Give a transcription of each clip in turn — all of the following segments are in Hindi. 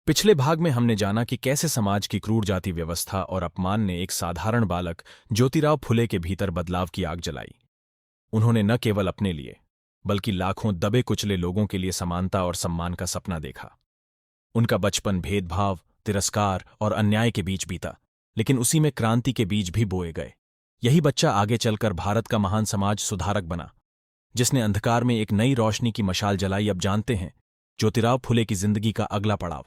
पिछले भाग में हमने जाना कि कैसे समाज की क्रूर जाति व्यवस्था और अपमान ने एक साधारण बालक ज्योतिराव फुले के भीतर बदलाव की आग जलाई। उन्होंने न केवल अपने लिए बल्कि लाखों दबे कुचले लोगों के लिए समानता और सम्मान का सपना देखा। उनका बचपन भेदभाव, तिरस्कार और अन्याय के बीच बीता, लेकिन उसी में क्रांति के बीज भी बोए गए। यही बच्चा आगे चलकर भारत का महान समाज सुधारक बना, जिसने अंधकार में एक नई रोशनी की मशाल जलाई। अब जानते हैं ज्योतिराव फुले की जिंदगी का अगला पड़ाव,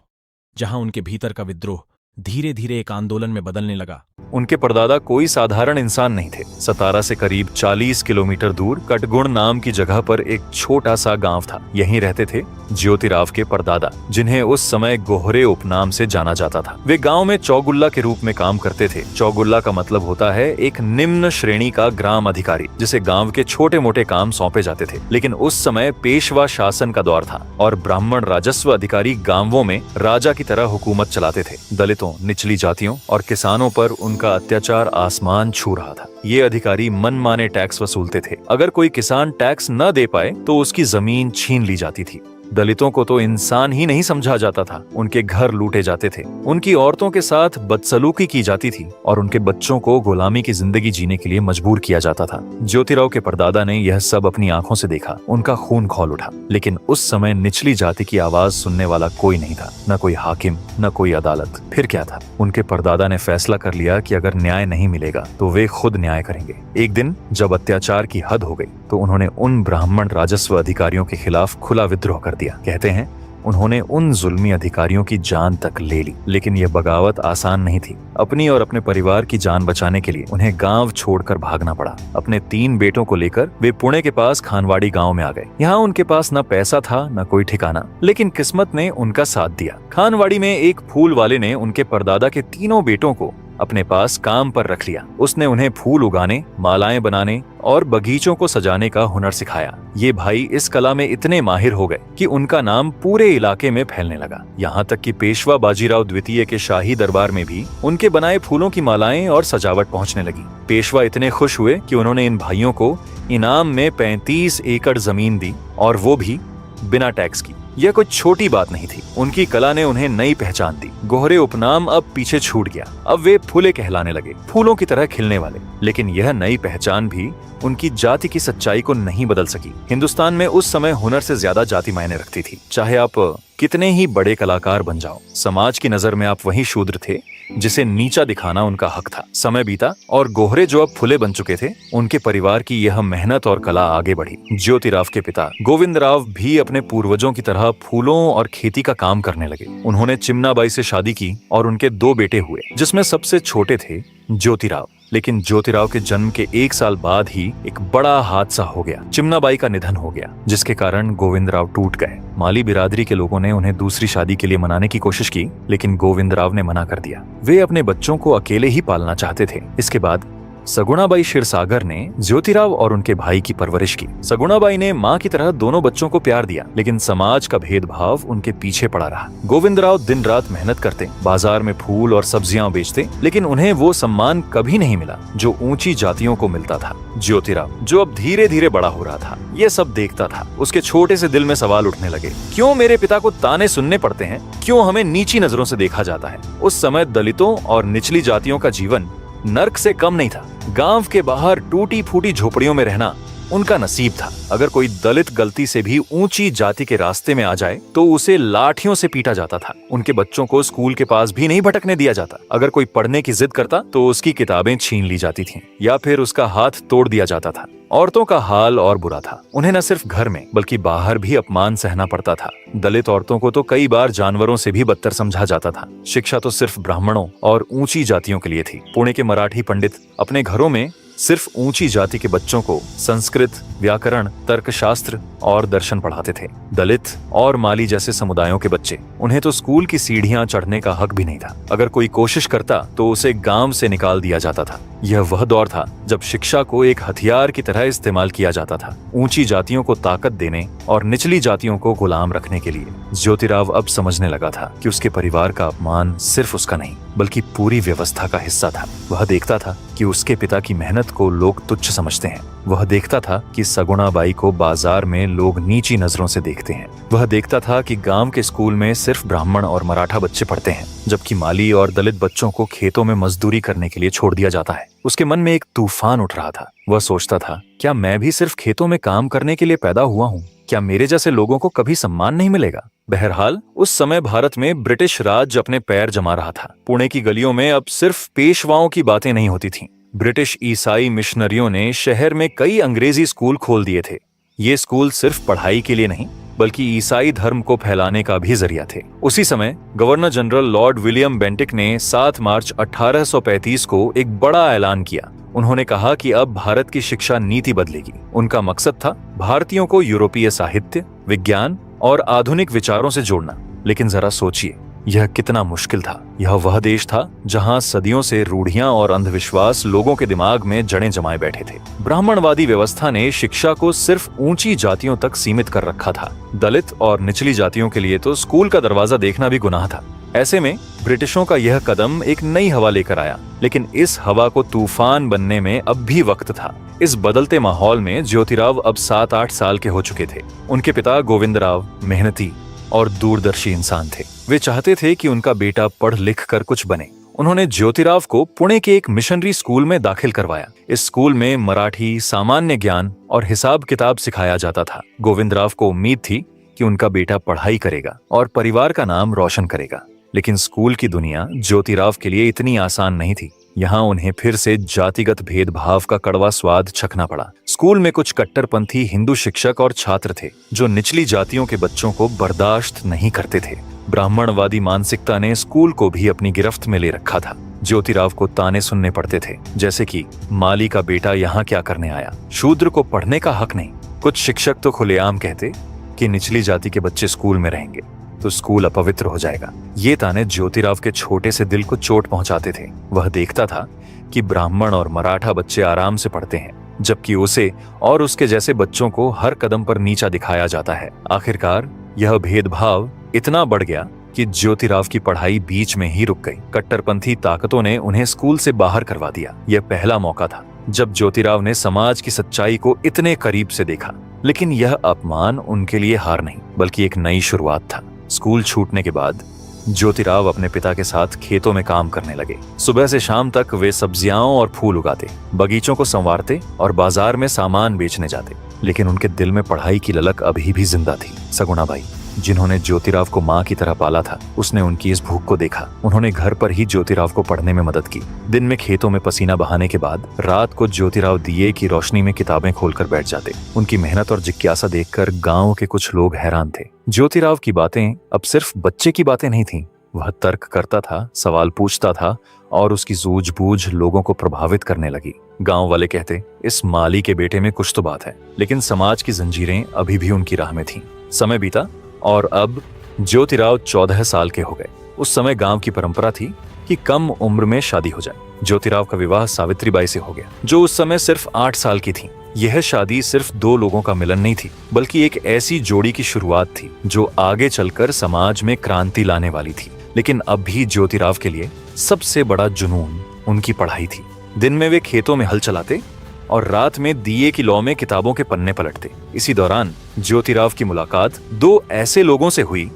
जहां उनके भीतर का विद्रोह धीरे धीरे एक आंदोलन में बदलने लगा। उनके परदादा कोई साधारण इंसान नहीं थे। सतारा से करीब 40 किलोमीटर दूर कटगुण नाम की जगह पर एक छोटा सा गांव था। यहीं रहते थे ज्योतिराव के परदादा, जिन्हें उस समय गोहरे उपनाम से जाना जाता था। वे गांव में चौगुल्ला के रूप में काम करते थे। चौगुल्ला का मतलब होता है एक निम्न श्रेणी का ग्राम अधिकारी, जिसे गांव के छोटे मोटे काम सौंपे जाते थे। लेकिन उस समय पेशवा शासन का दौर था और ब्राह्मण राजस्व अधिकारी गांवों में राजा की तरह हुकूमत चलाते थे। दलितों, निचली जातियों और किसानों पर उनका अत्याचार आसमान छू रहा था। ये अधिकारी मनमाने टैक्स वसूलते थे। अगर कोई किसान टैक्स न दे पाए तो उसकी जमीन छीन ली जाती थी। दलितों को तो इंसान ही नहीं समझा जाता था। उनके घर लूटे जाते थे, उनकी औरतों के साथ बदसलूकी की जाती थी और उनके बच्चों को गुलामी की जिंदगी जीने के लिए मजबूर किया जाता था। ज्योतिराव के परदादा ने यह सब अपनी आंखों से देखा। उनका खून खौल उठा। लेकिन उस समय निचली जाति की आवाज सुनने वाला कोई नहीं था, न कोई हाकिम, न कोई अदालत। फिर क्या था? उनके परदादा ने फैसला कर लिया कि अगर न्याय नहीं मिलेगा तो वे खुद न्याय करेंगे। एक दिन जब अत्याचार की हद हो गई तो उन्होंने उन ब्राह्मण राजस्व अधिकारियों के खिलाफ खुला विद्रोह कर दिया। कहते हैं उन्होंने उन जुल्मी अधिकारियों की जान तक ले ली। लेकिन यह बगावत आसान नहीं थी। अपनी और अपने परिवार की जान बचाने के लिए उन्हें गांव छोड़कर भागना पड़ा। अपने 3 बेटों को लेकर वे पुणे के पास खानवाड़ी गांव में आ गए। यहाँ उनके पास न पैसा था न कोई ठिकाना, लेकिन किस्मत ने उनका साथ दिया। खानवाड़ी में एक फूल वाले ने उनके परदादा के 3 बेटों को अपने पास काम पर रख लिया। उसने उन्हें फूल उगाने, मालाएं बनाने और बगीचों को सजाने का हुनर सिखाया। ये भाई इस कला में इतने माहिर हो गए कि उनका नाम पूरे इलाके में फैलने लगा। यहाँ तक कि पेशवा बाजीराव द्वितीय के शाही दरबार में भी उनके बनाए फूलों की मालाएं और सजावट पहुँचने लगी। पेशवा इतने खुश हुए कि उन्होंने इन भाइयों को इनाम में 35 एकड़ जमीन दी, और वो भी बिना टैक्स की। यह कोई छोटी बात नहीं थी। उनकी कला ने उन्हें नई पहचान दी। गोहरे उपनाम अब पीछे छूट गया। अब वे फूले कहलाने लगे, फूलों की तरह खिलने वाले। लेकिन यह नई पहचान भी उनकी जाति की सच्चाई को नहीं बदल सकी। हिंदुस्तान में उस समय हुनर से ज्यादा जाति मायने रखती थी। चाहे आप कितने ही बड़े कलाकार बन जाओ, समाज की नजर में आप वही शूद्र थे जिसे नीचा दिखाना उनका हक था। समय बीता और गोहरे जो अब फुले बन चुके थे, उनके परिवार की यह मेहनत और कला आगे बढ़ी। ज्योतिराव के पिता गोविंदराव भी अपने पूर्वजों की तरह फूलों और खेती का काम करने लगे। उन्होंने चिमनाबाई से शादी की और उनके 2 बेटे हुए, जिसमें सबसे छोटे थे ज्योतिराव। लेकिन ज्योतिराव के जन्म के 1 साल बाद ही एक बड़ा हादसा हो गया। चिमनाबाई का निधन हो गया, जिसके कारण गोविंदराव टूट गए। माली बिरादरी के लोगों ने उन्हें दूसरी शादी के लिए मनाने की कोशिश की, लेकिन गोविंदराव ने मना कर दिया। वे अपने बच्चों को अकेले ही पालना चाहते थे। इसके बाद सगुणाबाई क्षीरसागर ने ज्योतिराव और उनके भाई की परवरिश की। सगुणाबाई ने माँ की तरह दोनों बच्चों को प्यार दिया, लेकिन समाज का भेदभाव उनके पीछे पड़ा रहा। गोविंदराव दिन रात मेहनत करते, बाजार में फूल और सब्जियां बेचते, लेकिन उन्हें वो सम्मान कभी नहीं मिला जो ऊंची जातियों को मिलता था। ज्योतिराव, जो अब धीरे धीरे बड़ा हो रहा था, ये सब देखता था। उसके छोटे से दिल में सवाल उठने लगे, क्यों मेरे पिता को ताने सुनने पड़ते हैं? क्यों हमें नीची नजरों से देखा जाता है? उस समय दलितों और निचली जातियों का जीवन नर्क से कम नहीं था। गांव के बाहर टूटी फूटी झोपड़ियों में रहना उनका नसीब था। अगर कोई दलित गलती से भी ऊंची जाति के रास्ते में आ जाए तो उसे लाठियों से पीटा जाता था। उनके बच्चों को स्कूल के पास भी नहीं भटकने दिया जाता। अगर कोई पढ़ने की जिद करता तो उसकी किताबें छीन ली जाती थीं, या फिर उसका हाथ तोड़ दिया जाता था। औरतों का हाल और बुरा था। उन्हें न सिर्फ घर में बल्कि बाहर भी अपमान सहना पड़ता था। दलित औरतों को तो कई बार जानवरों से भी बदतर समझा जाता था। शिक्षा तो सिर्फ ब्राह्मणों और ऊंची जातियों के लिए थी। पुणे के मराठी पंडित अपने घरों में सिर्फ ऊंची जाति के बच्चों को संस्कृत, व्याकरण, तर्कशास्त्र और दर्शन पढ़ाते थे। दलित और माली जैसे समुदायों के बच्चे, उन्हें तो स्कूल की सीढ़ियां चढ़ने का हक भी नहीं था। अगर कोई कोशिश करता तो उसे गांव से निकाल दिया जाता था। यह वह दौर था जब शिक्षा को एक हथियार की तरह इस्तेमाल किया जाता था, ऊंची जातियों को ताकत देने और निचली जातियों को गुलाम रखने के लिए। ज्योतिराव अब समझने लगा था कि उसके परिवार का अपमान सिर्फ उसका नहीं बल्कि पूरी व्यवस्था का हिस्सा था। वह देखता था कि उसके पिता की मेहनत मेहनत को लोग तुच्छ समझते हैं। वह देखता था कि सगुणा बाई को बाजार में लोग नीची नजरों से देखते हैं। वह देखता था कि गांव के स्कूल में सिर्फ ब्राह्मण और मराठा बच्चे पढ़ते हैं, जबकि माली और दलित बच्चों को खेतों में मजदूरी करने के लिए छोड़ दिया जाता है। उसके मन में एक तूफान उठ रहा था। वह सोचता था, क्या मैं भी सिर्फ खेतों में काम करने के लिए पैदा हुआ हूँ? क्या मेरे जैसे लोगों को कभी सम्मान नहीं मिलेगा? बहरहाल उस समय भारत में ब्रिटिश राज अपने पैर जमा रहा था। पुणे की गलियों में अब सिर्फ पेशवाओं की बातें नहीं होती थीं। ब्रिटिश ईसाई मिशनरियों ने शहर में कई अंग्रेजी स्कूल खोल दिए थे। ये स्कूल सिर्फ पढ़ाई के लिए नहीं, बल्कि ईसाई धर्म को फैलाने का भी जरिया थे। उसी समय governor general Lord William Bentinck ने 7 मार्च 1835 को एक बड़ा ऐलान किया। उन्होंने कहा कि अब भारत की शिक्षा नीति बदलेगी। उनका मकसद था भारतीयों को यूरोपीय साहित्य, विज्ञान और आधुनिक विचारों से जोड़ना। लेकिन जरा सोचिए, यह कितना मुश्किल था। यह वह देश था जहां सदियों से रूढ़ियां और अंधविश्वास लोगों के दिमाग में जड़ें जमाए बैठे थे। ब्राह्मणवादी व्यवस्था ने शिक्षा को सिर्फ ऊंची जातियों तक सीमित कर रखा था। दलित और निचली जातियों के लिए तो स्कूल का दरवाजा देखना भी गुनाह था। ऐसे में ब्रिटिशों का यह कदम एक नई हवा लेकर आया, लेकिन इस हवा को तूफान बनने में अब भी वक्त था। इस बदलते माहौल में ज्योतिराव अब 7-8 साल के हो चुके थे। उनके पिता गोविंदराव मेहनती और दूरदर्शी इंसान थे। वे चाहते थे कि उनका बेटा पढ़ लिख कर कुछ बने। उन्होंने ज्योतिराव को पुणे के एक मिशनरी स्कूल में दाखिल करवाया। इस स्कूल में मराठी, सामान्य ज्ञान और हिसाब किताब सिखाया जाता था। गोविंदराव को उम्मीद थी कि उनका बेटा पढ़ाई करेगा और परिवार का नाम रोशन करेगा। लेकिन स्कूल की दुनिया ज्योतिराव के लिए इतनी आसान नहीं थी। यहाँ उन्हें फिर से जातिगत भेदभाव का कड़वा स्वाद चखना पड़ा। स्कूल में कुछ कट्टरपंथी हिंदू शिक्षक और छात्र थे जो निचली जातियों के बच्चों को बर्दाश्त नहीं करते थे। ब्राह्मणवादी मानसिकता ने स्कूल को भी अपनी गिरफ्त में ले रखा था। ज्योतिराव को ताने सुनने पड़ते थे, जैसे कि माली का बेटा यहाँ क्या करने आया, शूद्र को पढ़ने का हक नहीं। कुछ शिक्षक तो खुलेआम कहते कि निचली जाति के बच्चे स्कूल में रहेंगे तो स्कूल अपवित्र हो जाएगा। ये ताने ज्योतिराव के छोटे से दिल को चोट पहुंचाते थे। वह देखता था कि ब्राह्मण और मराठा बच्चे आराम से पढ़ते हैं, जबकि उसे और उसके जैसे बच्चों को हर कदम पर नीचा दिखाया जाता है। आखिरकार यह भेदभाव इतना बढ़ गया कि ज्योतिराव की पढ़ाई बीच में ही रुक गई। कट्टरपंथी ताकतों ने उन्हें स्कूल से बाहर करवा दिया। यह पहला मौका था जब ज्योतिराव ने समाज की सच्चाई को इतने करीब से देखा। लेकिन यह अपमान उनके लिए हार नहीं, बल्कि एक नई शुरुआत था। स्कूल छूटने के बाद ज्योतिराव अपने पिता के साथ खेतों में काम करने लगे। सुबह से शाम तक वे सब्जियां और फूल उगाते, बगीचों को संवारते और बाजार में सामान बेचने जाते। लेकिन उनके दिल में पढ़ाई की ललक अभी भी जिंदा थी। सगुणा बाई, जिन्होंने ज्योतिराव को माँ की तरह पाला था, उसने उनकी इस भूख को देखा। उन्होंने घर पर ही ज्योतिराव को पढ़ने में मदद की। दिन में खेतों में पसीना बहाने के बाद रात को ज्योतिराव दिए की रोशनी में किताबें खोलकर बैठ जाते। उनकी मेहनत और जिज्ञासा देखकर गांव के कुछ लोग हैरान थे। ज्योतिराव की बातें अब सिर्फ बच्चे की बातें नहीं थीं। वह तर्क करता था, सवाल पूछता था और उसकी सूझबूझ लोगों को प्रभावित करने लगी। गांव वाले कहते, इस माली के बेटे में कुछ तो बात है। लेकिन समाज की जंजीरें अभी भी उनकी राह में थीं। समय बीता और अब ज्योतिराव 14 साल के हो गए। उस समय गांव की परंपरा थी कि कम उम्र में शादी हो जाए। ज्योतिराव का विवाह सावित्रीबाई से हो गया, जो उस समय सिर्फ 8 साल की थी। यह शादी सिर्फ 2 लोगों का मिलन नहीं थी, बल्कि एक ऐसी जोड़ी की शुरुआत थी जो आगे चलकर समाज में क्रांति लाने वाली थी। लेकिन अब भी ज्योतिराव के लिए सबसे बड़ा जुनून उनकी पढ़ाई थी। दिन में वे खेतों में हल चलाते और रात में दिए की लौ में किताबों के पन्ने पलटते। इसी दौरान ज्योतिराव की मुलाकात 2 ऐसे लोगों से हुई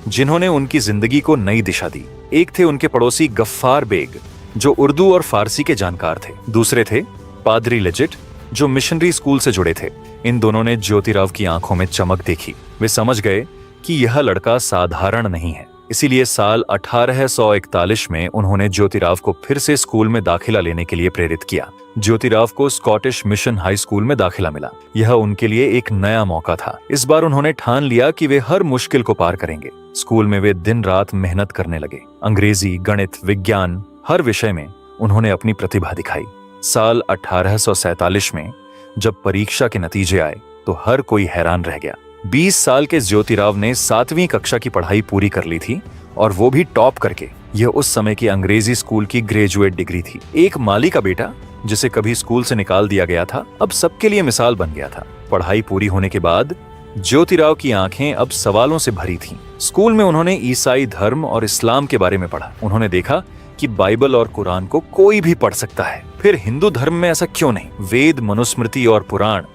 जिन्होंने उनकी जिंदगी को नई दिशा दी। एक थे उनके पड़ोसी गफ्फार बेग, जो उर्दू और फारसी के जानकार थे। दूसरे थे पादरी लेजिट, जो मिशनरी स्कूल से जुड़े थे। इन दोनों ने ज्योतिराव की आंखों में चमक देखी। वे समझ गए कि यह लड़का साधारण नहीं है। इसीलिए साल 1841 में उन्होंने ज्योतिराव को फिर से स्कूल में दाखिला लेने के लिए प्रेरित किया। ज्योतिराव को स्कॉटिश मिशन हाई स्कूल में दाखिला मिला। यह उनके लिए एक नया मौका था। इस बार उन्होंने ठान लिया कि वे हर मुश्किल को पार करेंगे। स्कूल में वे दिन रात मेहनत करने लगे। अंग्रेजी, गणित, विज्ञान, हर विषय में उन्होंने अपनी प्रतिभा दिखाई। साल 1847 में जब परीक्षा के नतीजे आए तो हर कोई हैरान रह गया। 20 साल के ज्योतिराव ने 7वीं कक्षा की पढ़ाई पूरी कर ली थी, और वो भी टॉप करके। यह उस समय की अंग्रेजी स्कूल की ग्रेजुएट डिग्री थी। एक माली का बेटा जिसे कभी स्कूल से निकाल दिया गया था, अब सबके लिए मिसाल बन गया था। पढ़ाई पूरी होने के बाद ज्योतिराव की आंखें अब सवालों से भरी थीं। स्कूल में उन्होंने ईसाई धर्म और इस्लाम के बारे में पढ़ा। उन्होंने देखा कि बाइबल और कुरान को कोई भी पढ़ सकता है। फिर हिंदू धर्म में ऐसा क्यों नहीं? वेद, मनुस्मृति और पुराण,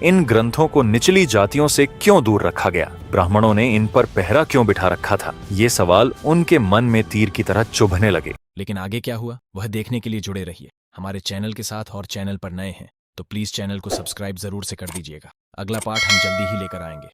इन ग्रंथों को निचली जातियों से क्यों दूर रखा गया? ब्राह्मणों ने इन पर पहरा क्यों बिठा रखा था? ये सवाल उनके मन में तीर की तरह चुभने लगे। लेकिन आगे क्या हुआ, वह देखने के लिए जुड़े रहिए हमारे चैनल के साथ। और चैनल पर नए हैं तो प्लीज चैनल को सब्सक्राइब जरूर से कर दीजिएगा। अगला पार्ट हम जल्दी ही लेकर आएंगे।